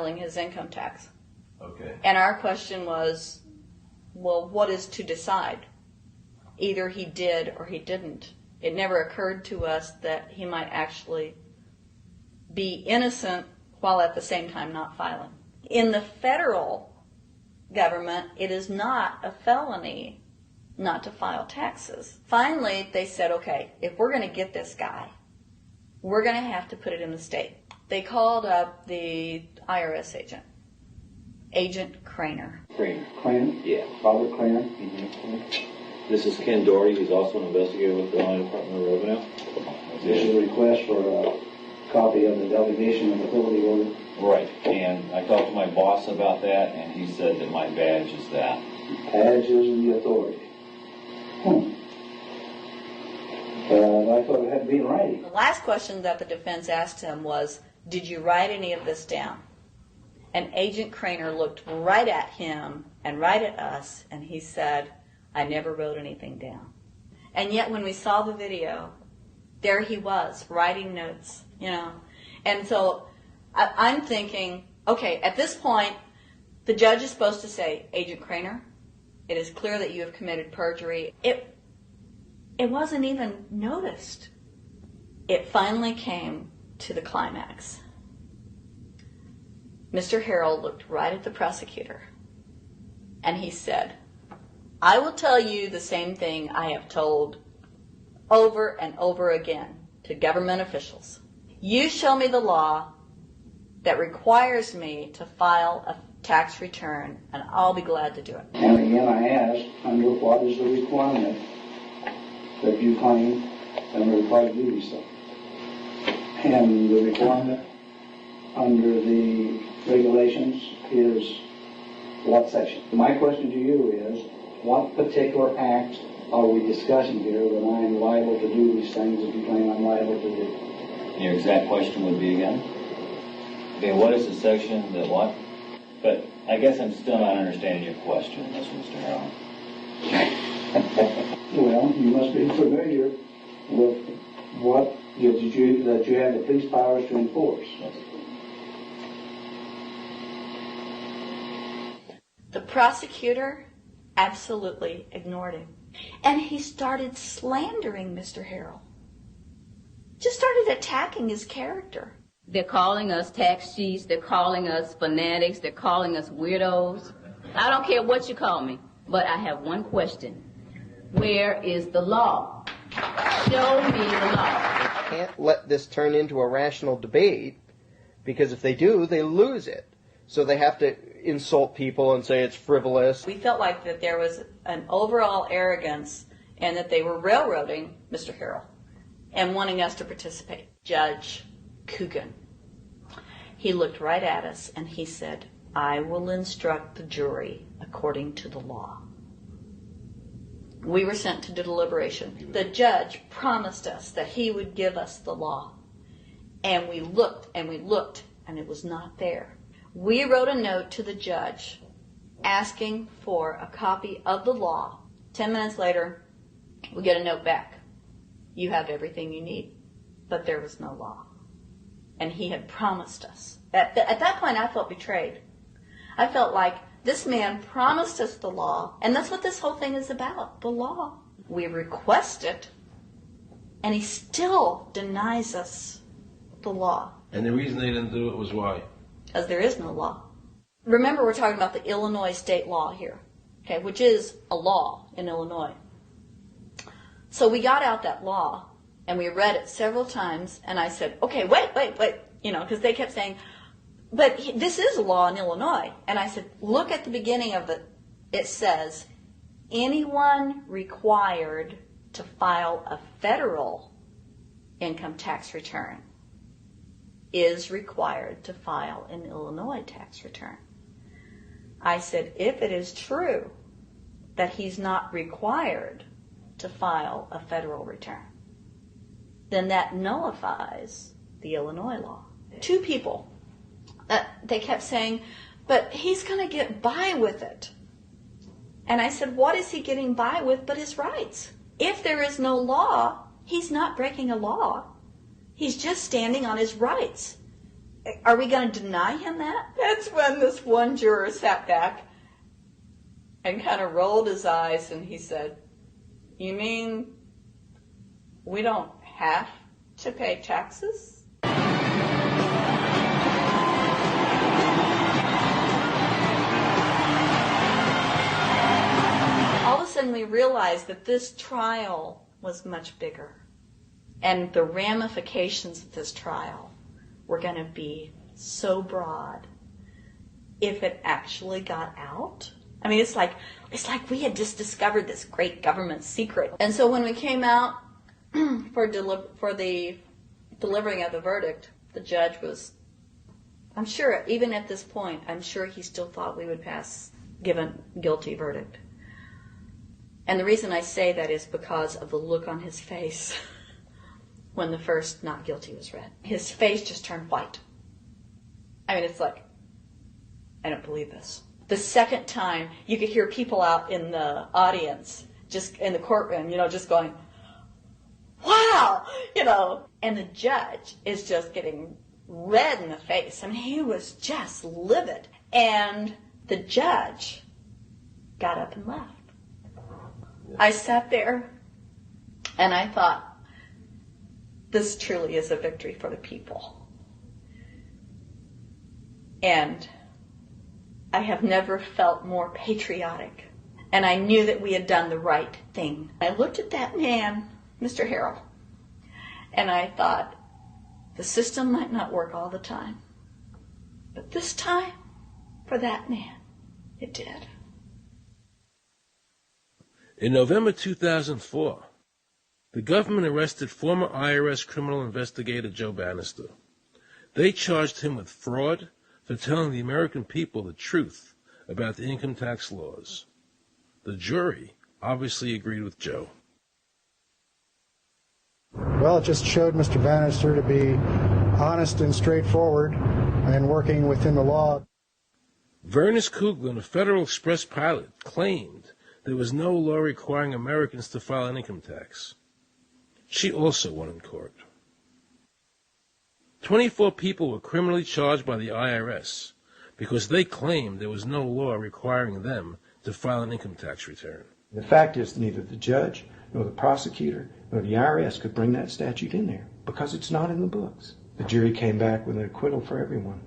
filing his income tax. Okay. And our question was, well, what is to decide? Either he did or he didn't. It never occurred to us that he might actually be innocent while at the same time not filing. In the federal government, it is not a felony not to file taxes. Finally, they said, okay, if we're going to get this guy, we're going to have to put it in the state. They called up the IRS agent, Agent Craner. Craner? Yeah. Robert Craner? Mm-hmm. This is Ken Doherty, who's also an investigator with the Illinois Department of Revenue. This is a request for a copy of the delegation of authority order. Right, and I talked to my boss about that, and he said that my badge is that. Badge is the authority. I thought it had to be in writing. The last question that the defense asked him was, did you write any of this down? And Agent Craner looked right at him and right at us, and he said, I never wrote anything down. And yet when we saw the video, there he was, writing notes, you know. And so I'm thinking, okay, at this point, the judge is supposed to say, Agent Craner, it is clear that you have committed perjury. It wasn't even noticed. It finally came to the climax. Mr. Harrell looked right at the prosecutor, and he said, I will tell you the same thing I have told over and over again to government officials. You show me the law that requires me to file a tax return, and I'll be glad to do it. And again, I ask, under what is the requirement that you claim and are required to do these things? And the requirement under the regulations is what section? My question to you is, what particular act are we discussing here that I am liable to do these things that you claim I'm liable to do? Your exact question would be again? Okay, what is the section that what? But I guess I'm still not understanding your question, Mr. Harrell. Well, you must be familiar with what that you have the police powers to enforce. The prosecutor absolutely ignored him. And he started slandering Mr. Harrell. Just started attacking his character. They're calling us tax cheats, they're calling us fanatics, they're calling us weirdos. I don't care what you call me, but I have one question. Where is the law? Show me the law. Can't let this turn into a rational debate, because if they do, they lose it. So they have to insult people and say it's frivolous. We felt like that there was an overall arrogance and that they were railroading Mr. Harrell and wanting us to participate. Judge Coogan, he looked right at us and he said, I will instruct the jury according to the law. We were sent to deliberation. The judge promised us that he would give us the law. And we looked and we looked and it was not there. We wrote a note to the judge asking for a copy of the law. 10 minutes later, we get a note back. You have everything you need. But there was no law. And he had promised us. At that point, I felt betrayed. I felt like this man promised us the law, and that's what this whole thing is about, the law. We request it, and he still denies us the law. And the reason they didn't do it was why? Because there is no law. Remember, we're talking about the Illinois state law here, okay, which is a law in Illinois. So we got out that law, and we read it several times, and I said, okay, wait, you know, because they kept saying, but this is a law in Illinois. And I said, look at the beginning of it says, anyone required to file a federal income tax return is required to file an Illinois tax return. I said, if it is true that he's not required to file a federal return, then that nullifies the Illinois law. Two people, they kept saying, but he's going to get by with it. And I said, what is he getting by with but his rights? If there is no law, he's not breaking a law. He's just standing on his rights. are we going to deny him that? That's when this one juror sat back and kind of rolled his eyes and he said, "You mean we don't have to pay taxes?" All of a sudden we realized that this trial was much bigger. And the ramifications of this trial were going to be so broad if it actually got out. I mean, it's like we had just discovered this great government secret. And so when we came out for the delivering of the verdict, the judge was, I'm sure, even at this point, I'm sure he still thought we would give a guilty verdict. And the reason I say that is because of the look on his face when the first not guilty was read. His face just turned white. I mean, it's like, I don't believe this. The second time, you could hear people out in the audience, just in the courtroom, just going, wow, And the judge is just getting red in the face. I mean, he was just livid. And the judge got up and left. I sat there and I thought, this truly is a victory for the people. And I have never felt more patriotic. And I knew that we had done the right thing. I looked at that man, Mr. Harrell, and I thought, the system might not work all the time. But this time, for that man, it did. In November 2004, the government arrested former IRS criminal investigator Joe Bannister. They charged him with fraud for telling the American people the truth about the income tax laws. The jury obviously agreed with Joe. Well, it just showed Mr. Bannister to be honest and straightforward and working within the law. Vernice Coughlan, a Federal Express pilot, claimed there was no law requiring Americans to file an income tax. She also won in court. 24 people were criminally charged by the IRS because they claimed there was no law requiring them to file an income tax return. The fact is, neither the judge, nor the prosecutor, nor the IRS could bring that statute in there because it's not in the books. The jury came back with an acquittal for everyone.